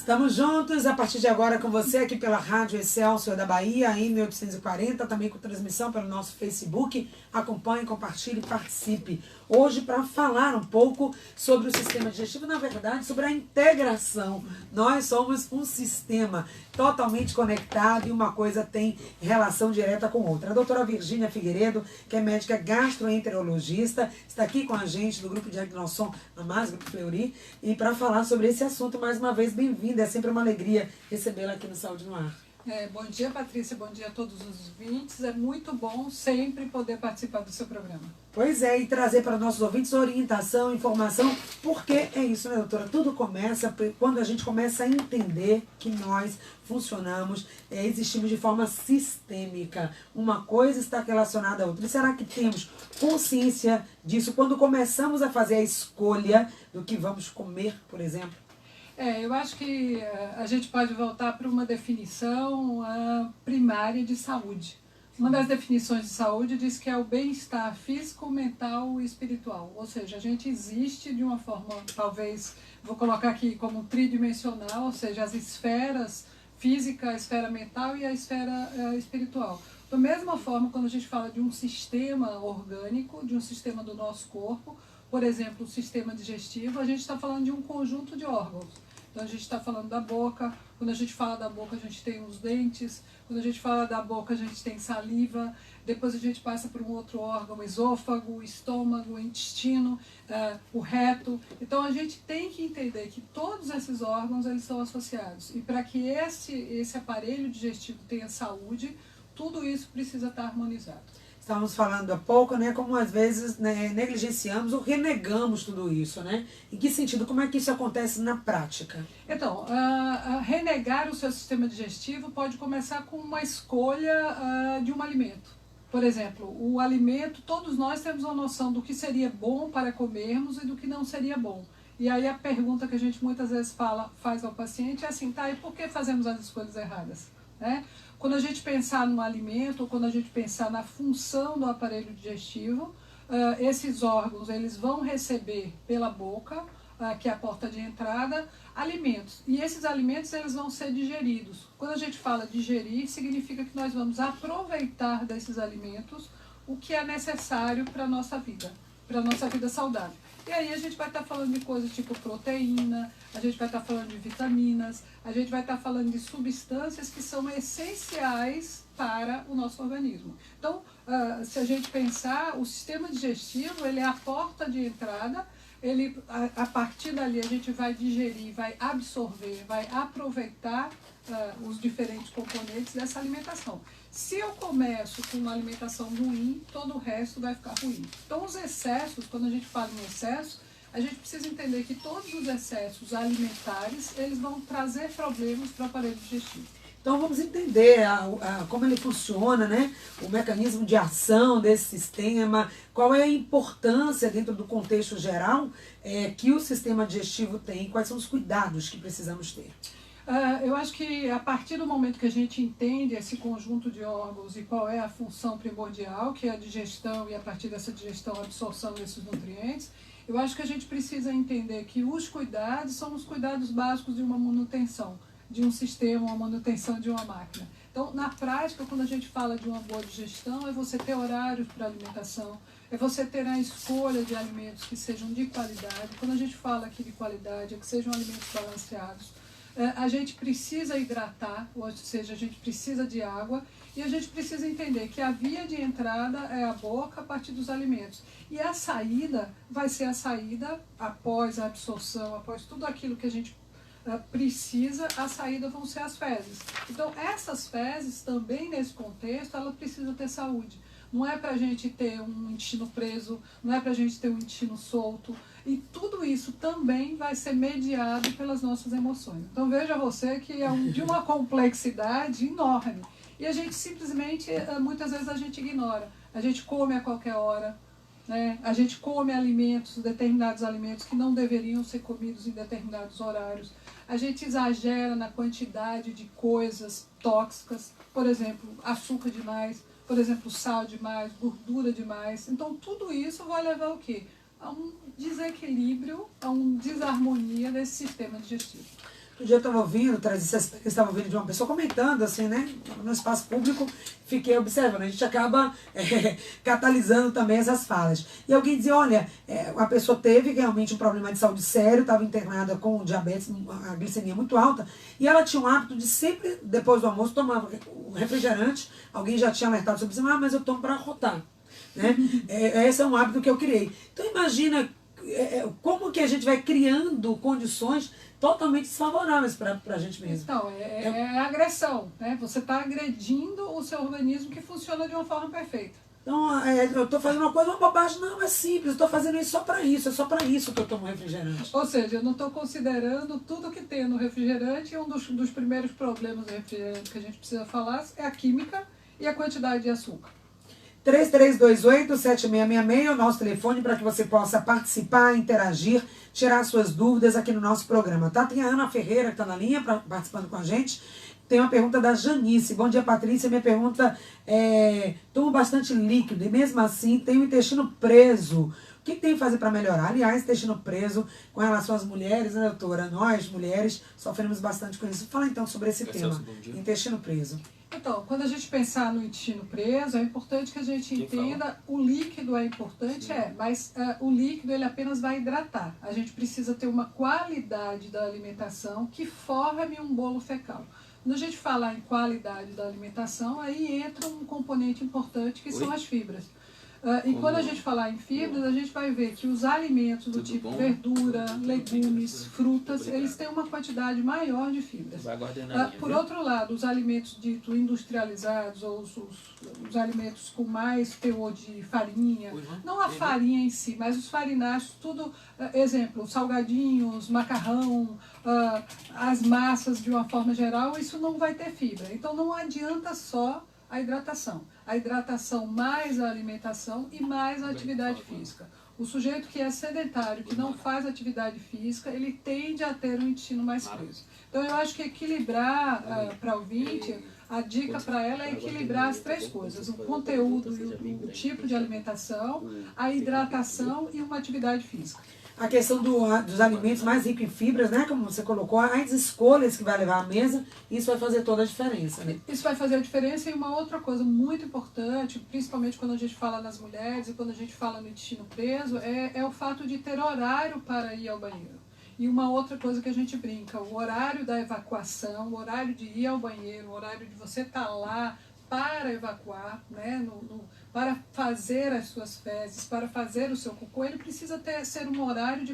Estamos juntos a partir de agora com você aqui pela Rádio Excelsior da Bahia, em 1840, também com transmissão pelo nosso Facebook. Acompanhe, compartilhe e participe. Hoje para falar um pouco sobre o sistema digestivo, na verdade, sobre a integração. Nós somos um sistema totalmente conectado e uma coisa tem relação direta com outra. A doutora Virgínia Figueiredo, que é médica gastroenterologista, está aqui com a gente do Grupo Diagnosson, na Mais Grupo Fleury, e para falar sobre esse assunto, mais uma vez, bem-vinda. É sempre uma alegria recebê-la aqui no Saúde no Ar. Bom dia, Patrícia. Bom dia a todos os ouvintes. É muito bom sempre poder participar do seu programa. Pois é, e trazer para nossos ouvintes orientação, informação, porque é isso, né, doutora? Tudo começa quando a gente começa a entender que nós funcionamos, existimos de forma sistêmica. Uma coisa está relacionada à outra. E será que temos consciência disso quando começamos a fazer a escolha do que vamos comer, por exemplo? Eu acho que a gente pode voltar para uma definição primária de saúde. Uma das definições de saúde diz que é o bem-estar físico, mental e espiritual. Ou seja, a gente existe de uma forma, talvez, vou colocar aqui como tridimensional, ou seja, as esferas física, a esfera mental e a esfera espiritual. Da mesma forma, quando a gente fala de um sistema orgânico, de um sistema do nosso corpo, por exemplo, o sistema digestivo, a gente está falando de um conjunto de órgãos. Então a gente está falando da boca, quando a gente fala da boca a gente tem os dentes, quando a gente fala da boca a gente tem saliva, depois a gente passa por um outro órgão, o esôfago, o estômago, o intestino, o reto. Então a gente tem que entender que todos esses órgãos eles são associados. E para que esse aparelho digestivo tenha saúde, tudo isso precisa estar harmonizado. Estávamos falando há pouco, né, como às vezes negligenciamos ou renegamos tudo isso, né? Em que sentido? Como é que isso acontece na prática? Então, renegar o seu sistema digestivo pode começar com uma escolha de um alimento. Por exemplo, o alimento, todos nós temos uma noção do que seria bom para comermos e do que não seria bom. E aí a pergunta que a gente muitas vezes faz ao paciente é assim, tá, e por que fazemos as escolhas erradas? Né? Quando a gente pensar no alimento, ou quando a gente pensar na função do aparelho digestivo, esses órgãos eles vão receber pela boca, que é a porta de entrada, alimentos. E esses alimentos eles vão ser digeridos. Quando a gente fala digerir, significa que nós vamos aproveitar desses alimentos o que é necessário para a nossa vida saudável. E aí a gente vai estar falando de coisas tipo proteína, a gente vai estar falando de vitaminas, a gente vai estar falando de substâncias que são essenciais para o nosso organismo. Então, se a gente pensar, o sistema digestivo ele é a porta de entrada, a partir dali a gente vai digerir, vai absorver, vai aproveitar os diferentes componentes dessa alimentação. Se eu começo com uma alimentação ruim, todo o resto vai ficar ruim. Então, os excessos, quando a gente fala em excesso, a gente precisa entender que todos os excessos alimentares, eles vão trazer problemas para o aparelho digestivo. Então, vamos entender como ele funciona, né? O mecanismo de ação desse sistema, qual é a importância dentro do contexto geral que o sistema digestivo tem, quais são os cuidados que precisamos ter. Eu acho que a partir do momento que a gente entende esse conjunto de órgãos e qual é a função primordial, que é a digestão e a partir dessa digestão a absorção desses nutrientes, eu acho que a gente precisa entender que os cuidados são os cuidados básicos de uma manutenção, de um sistema, uma manutenção de uma máquina. Então, na prática, quando a gente fala de uma boa digestão, é você ter horários para alimentação, é você ter a escolha de alimentos que sejam de qualidade. Quando a gente fala aqui de qualidade, é que sejam alimentos balanceados. A gente precisa hidratar, ou seja, a gente precisa de água e a gente precisa entender que a via de entrada é a boca a partir dos alimentos. E a saída vai ser a saída após a absorção, após tudo aquilo que a gente precisa, a saída vão ser as fezes. Então, essas fezes também nesse contexto, ela precisa ter saúde. Não é para a gente ter um intestino preso, não é para a gente ter um intestino solto. E tudo isso também vai ser mediado pelas nossas emoções. Então veja você que é de uma complexidade enorme. E a gente simplesmente, muitas vezes a gente ignora. A gente come a qualquer hora, né? A gente come alimentos, determinados alimentos que não deveriam ser comidos em determinados horários. A gente exagera na quantidade de coisas tóxicas, por exemplo, açúcar demais, por exemplo, sal demais, gordura demais. Então tudo isso vai levar ao quê? A um desequilíbrio, a uma desarmonia desse sistema digestivo. Outro dia eu estava ouvindo, estava ouvindo de uma pessoa comentando, assim, né, no espaço público, fiquei observando, a gente acaba catalisando também essas falas. E alguém dizia, olha, a pessoa teve realmente um problema de saúde sério, estava internada com diabetes, a glicemia muito alta, e ela tinha um hábito de sempre, depois do almoço, tomar um refrigerante, alguém já tinha alertado sobre isso, mas eu tomo para arrotar. Né? Esse é um hábito que eu criei. Então imagina como que a gente vai criando condições totalmente desfavoráveis para a gente mesmo. Então, é agressão, né? Você está agredindo o seu organismo que funciona de uma forma perfeita. Então, eu estou fazendo uma coisa, uma bobagem. Não, é simples, eu estou fazendo isso só para isso, é só para isso que eu tomo refrigerante. Ou seja, eu não estou considerando tudo que tem no refrigerante, e um dos primeiros problemas do refrigerante que a gente precisa falar é a química e a quantidade de açúcar. 3328-7666 é o nosso telefone para que você possa participar, interagir, tirar suas dúvidas aqui no nosso programa. Tá? Tem a Ana Ferreira que está na linha participando com a gente. Tem uma pergunta da Janice. Bom dia, Patrícia. Minha pergunta é: tomo bastante líquido e mesmo assim tenho o intestino preso. O que tem que fazer para melhorar? Aliás, intestino preso com relação às mulheres, né, doutora? Nós, mulheres, sofremos bastante com isso. Fala então sobre esse tema, intestino preso. Então, quando a gente pensar no intestino preso, é importante que a gente entenda, o líquido é importante, mas o líquido ele apenas vai hidratar. A gente precisa ter uma qualidade da alimentação que forme um bolo fecal. Quando a gente falar em qualidade da alimentação, aí entra um componente importante que são as fibras. E quando a gente falar em fibras, a gente vai ver que os alimentos do tipo verdura, legumes, frutas, eles têm uma quantidade maior de fibras. Por outro lado, os alimentos ditos industrializados, ou os alimentos com mais teor de farinha, não a farinha em si, mas os farináceos, tudo, exemplo, salgadinhos, macarrão, as massas de uma forma geral, isso não vai ter fibra. Então não adianta só a hidratação. A hidratação mais a alimentação e mais a atividade física. O sujeito que é sedentário, que não faz atividade física, ele tende a ter um intestino mais preso. Então eu acho que equilibrar para o ouvinte, a dica para ela é equilibrar as três coisas: o conteúdo e o tipo de alimentação, a hidratação e uma atividade física. A questão dos alimentos mais ricos em fibras, né? Como você colocou, as escolhas que vai levar à mesa, isso vai fazer toda a diferença, né? Isso vai fazer a diferença. E uma outra coisa muito importante, principalmente quando a gente fala nas mulheres e quando a gente fala no intestino preso, é o fato de ter horário para ir ao banheiro. E uma outra coisa que a gente brinca, o horário da evacuação, o horário de ir ao banheiro, o horário de você estar lá para evacuar, né, para fazer as suas fezes, para fazer o seu cocô, ele precisa ser um horário de